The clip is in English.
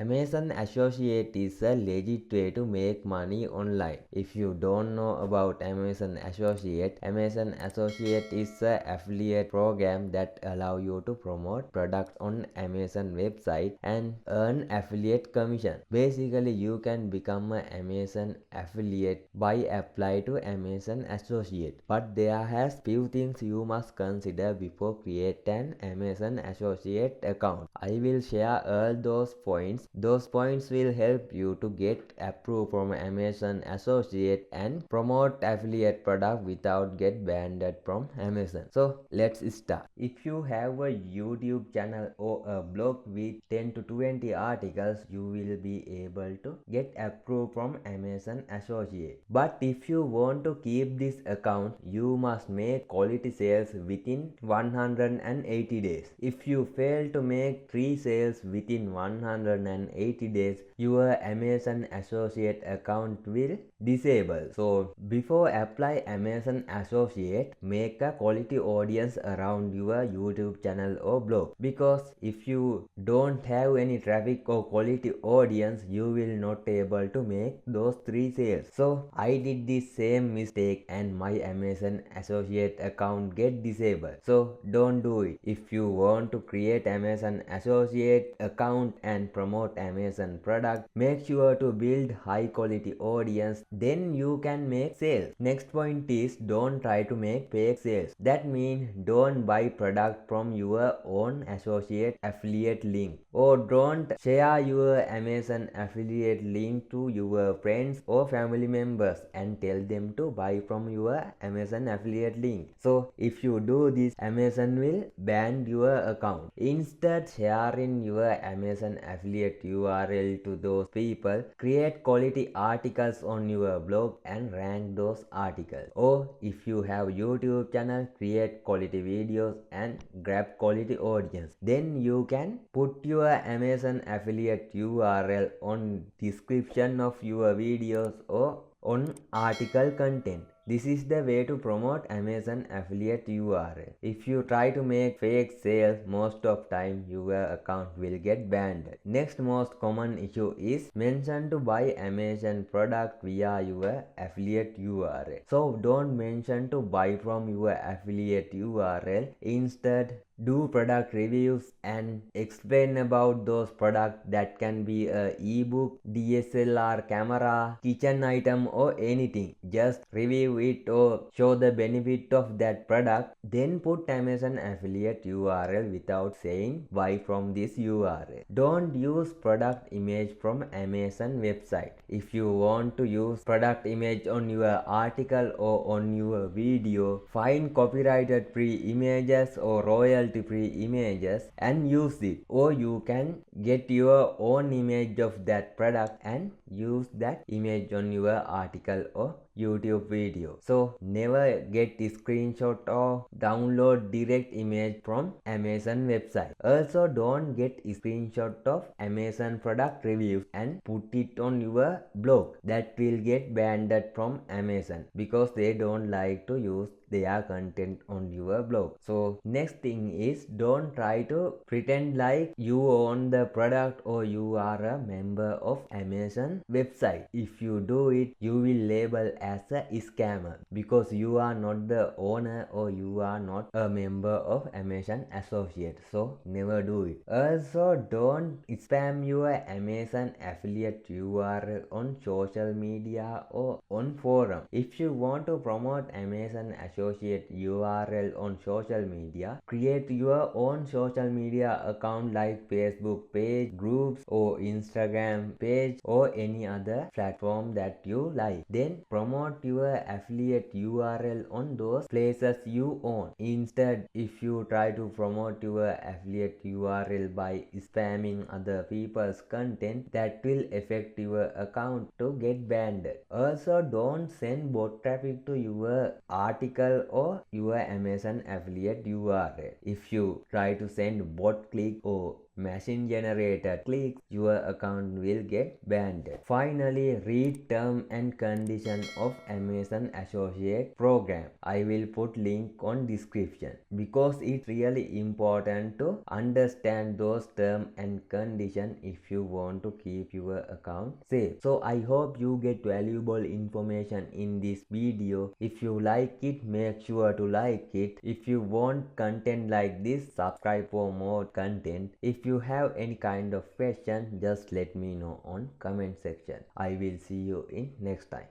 Amazon Associate is a legit way to make money online. If you don't know about Amazon Associate is a affiliate program that allow you to promote products on Amazon website and earn affiliate commission. Basically, you can become an Amazon affiliate by apply to Amazon Associate. But there has few things you must consider before create an Amazon Associate account. I will share all those points. Those points will help you to get approved from Amazon Associate and promote affiliate product without get banned from Amazon. So let's start. If you have a YouTube channel or a blog with 10 to 20 articles, you will be able to get approved from Amazon Associate. But if you want to keep this account, you must make quality sales within 180 days. If you fail to make 3 sales within 180 days, your Amazon Associate account will disable. So before apply Amazon Associate, make a quality audience around your YouTube channel or blog, because if you don't have any traffic or quality audience, you will not able to make those 3 sales. So I did the same mistake and my Amazon Associate account get disabled. So don't do it. If you want to create Amazon Associate account and promote Amazon product, make sure to build high quality audience, then you can make sales. Next point is, don't try to make fake sales. That means don't buy product from your own associate affiliate link, or don't share your Amazon affiliate link to your friends or family members and tell them to buy from your Amazon affiliate link. So if you do this, Amazon will ban your account. Instead, sharing your Amazon affiliate URL to those people. Create quality articles on your blog and rank those articles. Or if you have YouTube channel, create quality videos and grab quality audience. Then you can put your Amazon affiliate URL on description of your videos or on article content. This is the way to promote Amazon affiliate URL. If you try to make fake sales, most of time your account will get banned. Next most common issue is mention to buy Amazon product via your affiliate URL. So don't mention to buy from your affiliate URL. Instead, do product reviews and explain about those products. That can be a ebook, DSLR camera, kitchen item or anything. Just review it or show the benefit of that product. Then put Amazon affiliate URL without saying buy from this URL. Don't use product image from Amazon website. If you want to use product image on your article or on your video, find copyrighted free images or royalty free images and use it. Or you can get your own image of that product and use that image on your article or YouTube video. So never get a screenshot or download direct image from Amazon website. Also don't get a screenshot of Amazon product reviews and put it on your blog. That will get banned from Amazon because they don't like to use their content on your blog. So next thing is, don't try to pretend like you own the product or you are a member of Amazon website. If you do it, you will label as a scammer because you are not the owner or you are not a member of Amazon Associate. So never do it. Also don't spam your Amazon affiliate URL on social media or on forum. If you want to promote Amazon Associate URL on social media, create your own social media account like Facebook page, groups or Instagram page or any other platform that you like. Then promote your affiliate URL on those places you own. Instead, if you try to promote your affiliate URL by spamming other people's content, that will affect your account to get banned. Also don't send bot traffic to your article or your Amazon affiliate URL. If you try to send bot click or machine generated clicks, your account will get banned. Finally, read term and condition of Amazon Associate program. I will put link on description because it's really important to understand those term and condition if you want to keep your account safe. So I hope you get valuable information in this video. If you like it, make sure to like it. If you want content like this, subscribe for more content. If you have any kind of question, just let me know on comment section. I will see you in next time.